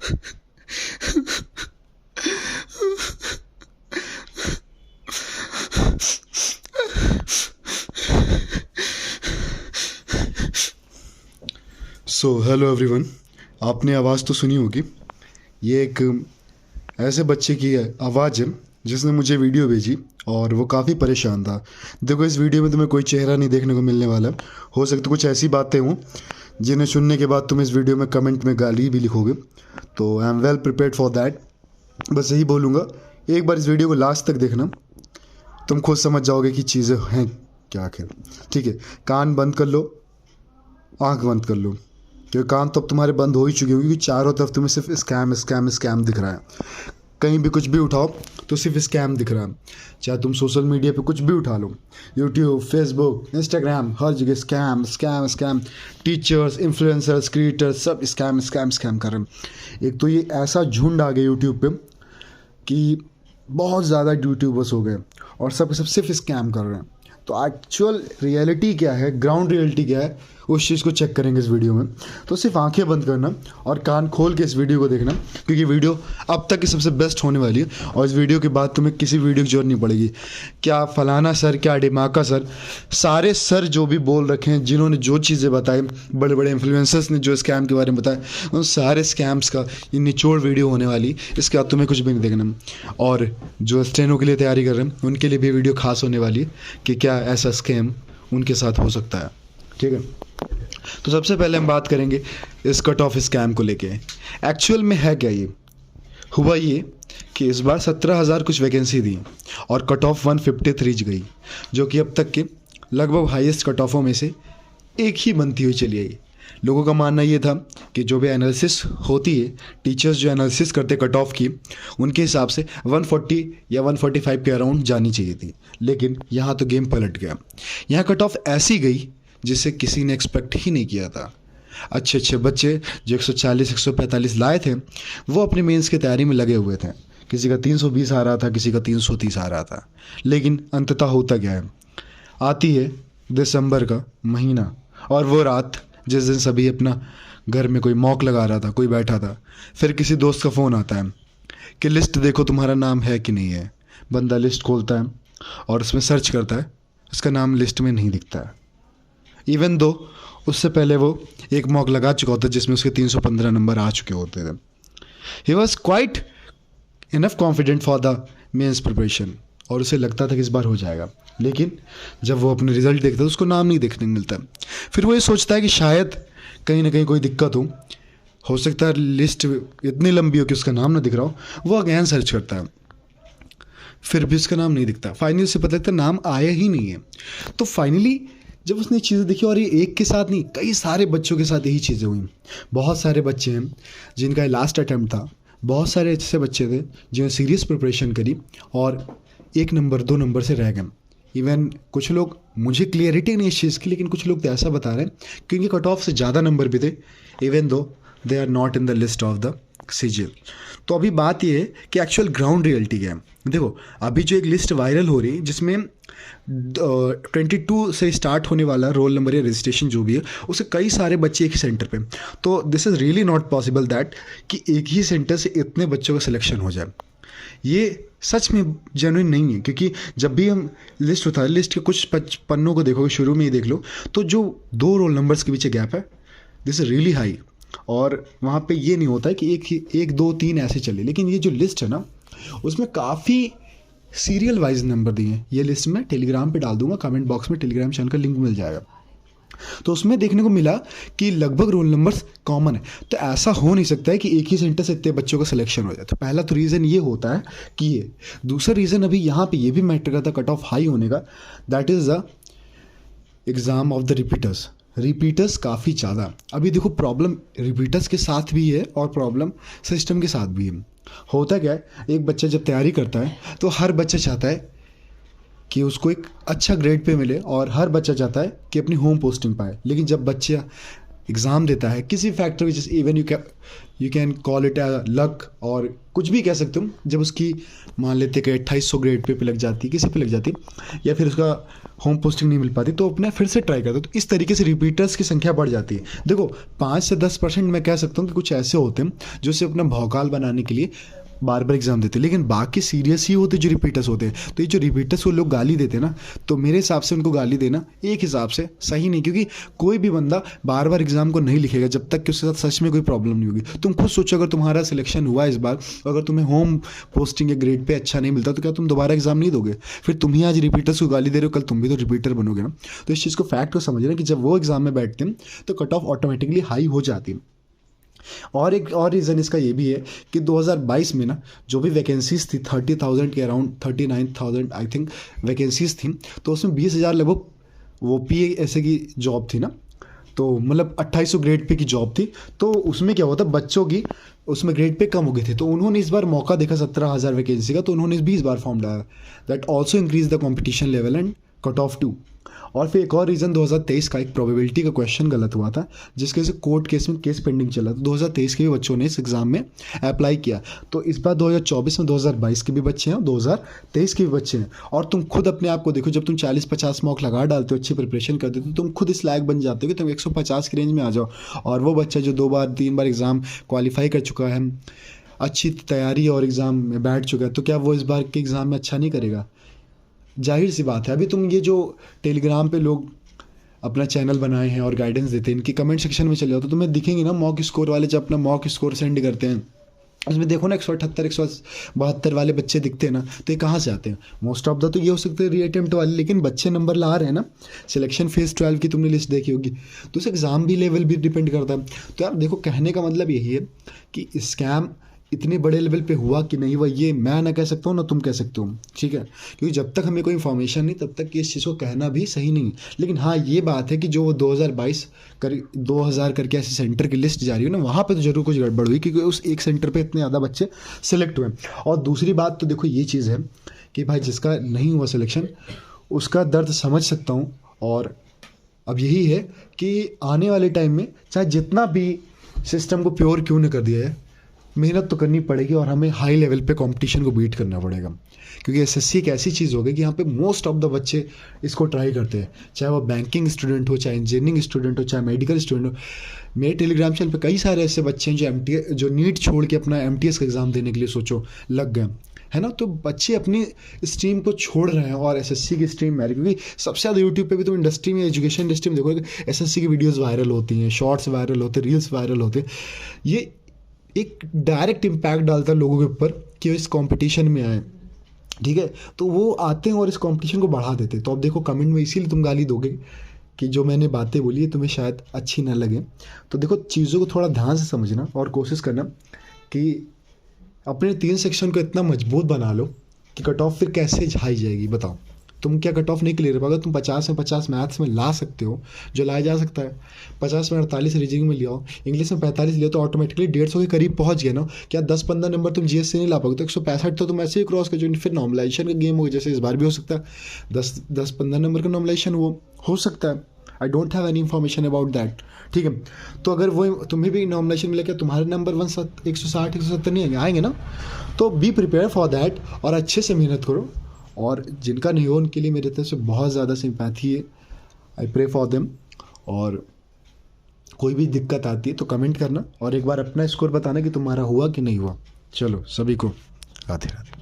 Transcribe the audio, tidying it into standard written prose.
So hello everyone, आपने आवाज़ तो सुनी होगी। ये एक ऐसे बच्चे की आवाज़ है जिसने मुझे वीडियो भेजी और वो काफ़ी परेशान था। देखो, इस वीडियो में तुम्हें कोई चेहरा नहीं देखने को मिलने वाला। हो सकता कुछ ऐसी बातें हों जिन्हें सुनने के बाद तुम इस वीडियो में कमेंट में गाली भी लिखोगे, तो I am well prepared for that. बस यही बोलूँगा, एक बार इस वीडियो को लास्ट तक देखना, तुम खुद समझ जाओगे कि चीज़ें हैं क्या आखिर। ठीक है, कान बंद कर लो, आँख बंद कर लो, क्योंकि कान तो अब तुम्हारे बंद हो ही चुके होंगे, क्योंकि चारों तरफ तुम्हें सिर्फ स्कैम स्कैम स्कैम दिख रहा है। कहीं भी कुछ भी उठाओ तो सिर्फ स्कैम दिख रहा है। चाहे तुम सोशल मीडिया पे कुछ भी उठा लो, यूट्यूब, फेसबुक, इंस्टाग्राम, हर जगह scam scam scam. Teachers, influencers, creators सब स्कैम स्कैम स्कैम कर रहे हैं। एक तो ये ऐसा झुंड आ गया यूट्यूब पे कि बहुत ज़्यादा यूट्यूबर्स हो गए और सब सिर्फ स्कैम कर रहे हैं। तो एक्चुअल रियलिटी क्या है, ग्राउंड रियलिटी क्या है, उस चीज़ को चेक करेंगे इस वीडियो में। तो सिर्फ आंखें बंद करना और कान खोल के इस वीडियो को देखना, क्योंकि वीडियो अब तक की सबसे बेस्ट होने वाली है। और इस वीडियो के बाद तुम्हें किसी वीडियो की जरूरत नहीं पड़ेगी। क्या फलाना सर, क्या डिमाका सर, सारे सर जो भी बोल रखे हैं, जिन्होंने जो चीज़ें बताई, बड़े बड़े इन्फ्लुएंसर्स ने जो स्कैम के बारे में बताया, उन सारे स्कैम्स का ये निचोड़ वीडियो होने वाली। इसके बाद तुम्हें कुछ भी नहीं देखना। और जो स्टेनो के लिए तैयारी कर रहे हैं उनके लिए भी वीडियो खास होने वाली है कि क्या ऐसा स्कैम उनके साथ हो सकता है। ठीक है, तो सबसे पहले हम बात करेंगे इस कट ऑफ स्कैम को लेके। एक्चुअल में है क्या ये? हुआ ये कि इस बार 17,000 कुछ वैकेंसी दी और कट ऑफ 153 गई, जो कि अब तक के लगभग हाईएस्ट कट ऑफों में से एक ही बनती हुई चली आई। लोगों का मानना ये था कि जो भी एनालिसिस होती है, टीचर्स जो एनालिसिस करते कट ऑफ की, उनके हिसाब से 140 या 145 के अराउंड जानी चाहिए थी। लेकिन यहाँ तो गेम पलट गया। यहाँ कट ऑफ ऐसी गई जिसे किसी ने एक्सपेक्ट ही नहीं किया था। अच्छे अच्छे बच्चे जो 140 145 लाए थे, वो अपने मेंस की तैयारी में लगे हुए थे। किसी का 320 आ रहा था, किसी का 330 आ रहा था। लेकिन अंततः होता क्या है, आती है दिसंबर का महीना और वो रात जिस दिन सभी अपना घर में कोई मॉक लगा रहा था, कोई बैठा था, फिर किसी दोस्त का फ़ोन आता है कि लिस्ट देखो तुम्हारा नाम है कि नहीं है। बंदा लिस्ट खोलता है और उसमें सर्च करता है, उसका नाम लिस्ट में नहीं दिखता है। इवन दो उससे पहले वो एक मॉक लगा चुका होता है जिसमें उसके 315 नंबर आ चुके होते थे। He was quite enough confident for the mains preparation और उसे लगता था कि इस बार हो जाएगा। लेकिन जब वो अपने रिजल्ट देखता है उसको नाम नहीं देखने मिलता। फिर वो ये सोचता है कि शायद कहीं ना कहीं कोई दिक्कत हो सकता है लिस्ट इतनी लंबी हो कि उसका नाम ना दिख रहा हो। वो अगेन सर्च करता है, फिर भी उसका नाम नहीं दिखता। फाइनली उसे पता लगता है नाम आया ही नहीं है। तो फाइनली जब उसने चीज़ें देखी, और ये एक के साथ नहीं, कई सारे बच्चों के साथ यही चीज़ें हुई। बहुत सारे बच्चे हैं जिनका लास्ट अटैम्प्ट था, बहुत सारे ऐसे बच्चे थे जिन्होंने सीरियस प्रिपरेशन करी और 1 नंबर 2 नंबर से रह गए। इवन कुछ लोग, मुझे क्लियरिटी नहीं इस चीज़ की, लेकिन कुछ लोग तो ऐसा बता रहे हैं कि इनके कट ऑफ से ज़्यादा नंबर भी थे, even though they are not in the list of the CGL. तो अभी बात ये है कि एक्चुअल ग्राउंड रियलिटी क्या है। देखो, अभी जो एक लिस्ट वायरल हो रही है जिसमें 22 से स्टार्ट होने वाला रोल नंबर या रजिस्ट्रेशन जो भी है, उससे कई सारे बच्चे एक ही सेंटर पे। तो this is really not possible that कि एक ही सेंटर से इतने बच्चों का सिलेक्शन हो जाए। ये सच में जेन्युइन नहीं है, क्योंकि जब भी हम लिस्ट उठाए, लिस्ट के कुछ पन्नों को देखोगे, शुरू में ही देख लो, तो जो 2 रोल नंबर्स के पीछे गैप है, दिस इज़ रियली हाई। और वहाँ पे ये नहीं होता है कि एक 2 3 ऐसे चले। लेकिन ये जो लिस्ट है ना, उसमें काफ़ी सीरियल वाइज नंबर दिए हैं। ये लिस्ट मैं टेलीग्राम पे डाल दूंगा, कमेंट बॉक्स में टेलीग्राम चैनल का लिंक मिल जाएगा। तो उसमें देखने को मिला कि लगभग रोल नंबर्स कॉमन है। तो ऐसा हो नहीं सकता है कि एक ही सेंटर से इतने बच्चों का सिलेक्शन हो जाए। तो पहला तो रीज़न ये होता है कि ये। दूसरा रीज़न अभी यहाँ पे ये भी मैटर करता है कट ऑफ हाई होने का, that is the exam of the repeaters काफ़ी ज़्यादा। अभी देखो, प्रॉब्लम रिपीटर्स के साथ भी है और प्रॉब्लम सिस्टम के साथ भी है। होता क्या है, एक बच्चा जब तैयारी करता है तो हर बच्चा चाहता है कि उसको एक अच्छा ग्रेड पे मिले और हर बच्चा चाहता है कि अपनी होम पोस्टिंग पाए। लेकिन जब बच्चा एग्ज़ाम देता है किसी factor which even you can call it luck और कुछ भी कह सकते हो, जब उसकी मान लेते कि 2800 ग्रेड पे लग जाती है, किसी पे लग जाती है, या फिर उसका होम पोस्टिंग नहीं मिल पाती, तो अपना फिर से ट्राई करते, तो इस तरीके से रिपीटर्स की संख्या बढ़ जाती है। देखो 5 से 10% मैं कह सकता हूँ कि कुछ ऐसे होते हैं जो सिर्फ अपना भौकाल बनाने के लिए बार बार एग्जाम देते हैं, लेकिन बाकी सीरियस ही होते जो रिपीटर्स होते हैं। तो ये जो रिपीटर्स को लोग गाली देते हैं ना, तो मेरे हिसाब से उनको गाली देना एक हिसाब से सही नहीं, क्योंकि कोई भी बंदा बार बार एग्जाम को नहीं लिखेगा जब तक कि उसके साथ सच में कोई प्रॉब्लम नहीं होगी। तुम खुद सोचो, अगर तुम्हारा सिलेक्शन हुआ इस बार, अगर तुम्हें होम पोस्टिंग या ग्रेड पे अच्छा नहीं मिलता, तो क्या तुम दोबारा एग्जाम नहीं दोगे? फिर तुम ही आज रिपीटर्स को गाली दे रहे हो, कल तुम भी तो रिपीटर बनोगे ना। तो इस चीज़ को फैक्ट को समझना कि जब वो एग्जाम में बैठते हैं तो कट ऑफ ऑटोमेटिकली हाई हो जाती है। और एक और रीज़न इसका ये भी है कि 2022 में ना जो भी वैकेंसीज थी 30,000 के अराउंड 39,000 आई थिंक वैकेंसीज थी, तो उसमें 20,000 लगभग वो PA की जॉब थी ना, तो मतलब 2800 ग्रेड पे की जॉब थी। तो उसमें क्या होता, बच्चों की उसमें ग्रेड पे कम हो गए थे, तो उन्होंने इस बार मौका देखा 17,000 वैकेंसी का, तो उन्होंने 20 बार फॉर्म डाला। That also increase the competition level and cut off too. और फिर एक और रीज़न 2023 का एक प्रोबेबिलिटी का क्वेश्चन गलत हुआ था, जिसकी वजह से कोर्ट केस में केस पेंडिंग चला। तो 2023 के भी बच्चों ने इस एग्ज़ाम में अप्लाई किया, तो इस बार 2024 में 2022 के भी बच्चे हैं, 2023 के भी बच्चे हैं। और तुम खुद अपने आप को देखो, जब तुम 40-50 मॉक लगा डालते हो, अच्छी प्रिपरेशन करते हो, तो तुम खुद इस लायक बन जाते हो कि तुम 150 की रेंज में आ जाओ। और वो बच्चा जो 2 बार 3 बार एग्ज़ाम क्वालिफाई कर चुका है, अच्छी तैयारी और एग्ज़ाम में बैठ चुका है, तो क्या वो इस बार के एग्ज़ाम में अच्छा नहीं करेगा? जाहिर सी बात है। अभी तुम ये जो टेलीग्राम पे लोग अपना चैनल बनाए हैं और गाइडेंस देते हैं, इनकी कमेंट सेक्शन में चले जाओ तो तुम्हें दिखेंगे ना मॉक स्कोर वाले, जब अपना मॉक स्कोर सेंड करते हैं, उसमें देखो ना 178 172 वाले बच्चे दिखते हैं ना, तो ये कहाँ से आते हैं? मोस्ट ऑफ द तो ये हो सकते हैं रीअटेम्प्ट वाले, लेकिन बच्चे नंबर ला रहे हैं ना। सिलेक्शन फेज 12 की तुमने लिस्ट देखी होगी, तो उस एग्ज़ाम भी लेवल भी डिपेंड करता है। तो यार देखो, कहने का मतलब यही है कि स्कैम इतने बड़े लेवल पे हुआ कि नहीं हुआ, ये मैं ना कह सकता हूँ ना तुम कह सकते हो, ठीक है? क्योंकि जब तक हमें कोई इन्फॉर्मेशन नहीं, तब तक इस चीज़ को कहना भी सही नहीं। लेकिन हाँ, ये बात है कि जो 2000 करके ऐसे सेंटर की लिस्ट जारी हुई ना, वहाँ पे तो जरूर कुछ गड़बड़ हुई, क्योंकि उस एक सेंटर पे इतने ज़्यादा बच्चे सिलेक्ट हुए। और दूसरी बात तो देखो ये चीज़ है कि भाई जिसका नहीं हुआ सिलेक्शन, उसका दर्द समझ सकता हूँ। और अब यही है कि आने वाले टाइम में चाहे जितना भी सिस्टम को प्योर क्यों न कर दिया जाए, मेहनत तो करनी पड़ेगी और हमें हाई लेवल पे कंपटीशन को बीट करना पड़ेगा। क्योंकि SSC एक ऐसी चीज़ हो गई कि यहाँ पे मोस्ट ऑफ द बच्चे इसको ट्राई करते हैं, चाहे वो बैंकिंग स्टूडेंट हो, चाहे इंजीनियरिंग स्टूडेंट हो, चाहे मेडिकल स्टूडेंट हो। मेरे टेलीग्राम चैनल पे कई सारे ऐसे बच्चे हैं जो नीट छोड़ के अपना MTS का एग्ज़ाम देने के लिए सोचो लग गए, है ना। तो बच्चे अपनी स्ट्रीम को छोड़ रहे हैं और SSC की स्ट्रीम में, क्योंकि सबसे ज़्यादा यूट्यूब पे भी तुम इंडस्ट्री में, एजुकेशन इंडस्ट्री में देखोगे SSC की वीडियोज़ वायरल होती हैं, शॉर्ट्स वायरल होते हैं, रील्स वायरल होते हैं। ये एक डायरेक्ट इम्पैक्ट डालता है लोगों के ऊपर कि इस कंपटीशन में आए, ठीक है। तो वो आते हैं और इस कंपटीशन को बढ़ा देते हैं। तो अब देखो कमेंट में इसीलिए तुम गाली दोगे कि जो मैंने बातें बोली है तुम्हें शायद अच्छी ना लगे। तो देखो चीज़ों को थोड़ा ध्यान से समझना और कोशिश करना कि अपने 3 सेक्शन को इतना मजबूत बना लो कि कट ऑफ फिर कैसे झाई जाएगी। बताओ तुम क्या कट ऑफ नहीं क्लियर पाओगे? तुम 50 में 50 मैथ्स में ला सकते हो, जो लाया जा सकता है। 50 में 48 रीजनिंग में ले आओ, इंग्लिश में 45 लिया तो ऑटोमेटिकली 150 के करीब पहुंच गए ना। क्या 10-15 नंबर तुम GS से नहीं ला पाओगे? तो 165 तो तुम ऐसे ही क्रॉस कर जो, फिर नॉर्मलाइजेशन का गेम हो, जैसे इस बार भी हो सकता है 10-15 नंबर का नॉर्मलाइजेशन वो हो सकता है। I don't have any information about that, ठीक है। तो अगर वो तुम्हें भी नॉर्मलाइजेशन मिले, क्या तुम्हारे नंबर 160-170 नहीं आएंगे ना? तो बी प्रिपेयर फॉर दैट और अच्छे से मेहनत करो। और जिनका नहीं हो उनके लिए मेरे तरफ से बहुत ज़्यादा सिंपैथी है, आई प्रे फॉर देम। और कोई भी दिक्कत आती है तो कमेंट करना और एक बार अपना स्कोर बताना कि तुम्हारा हुआ कि नहीं हुआ। चलो सभी को राधे राधे।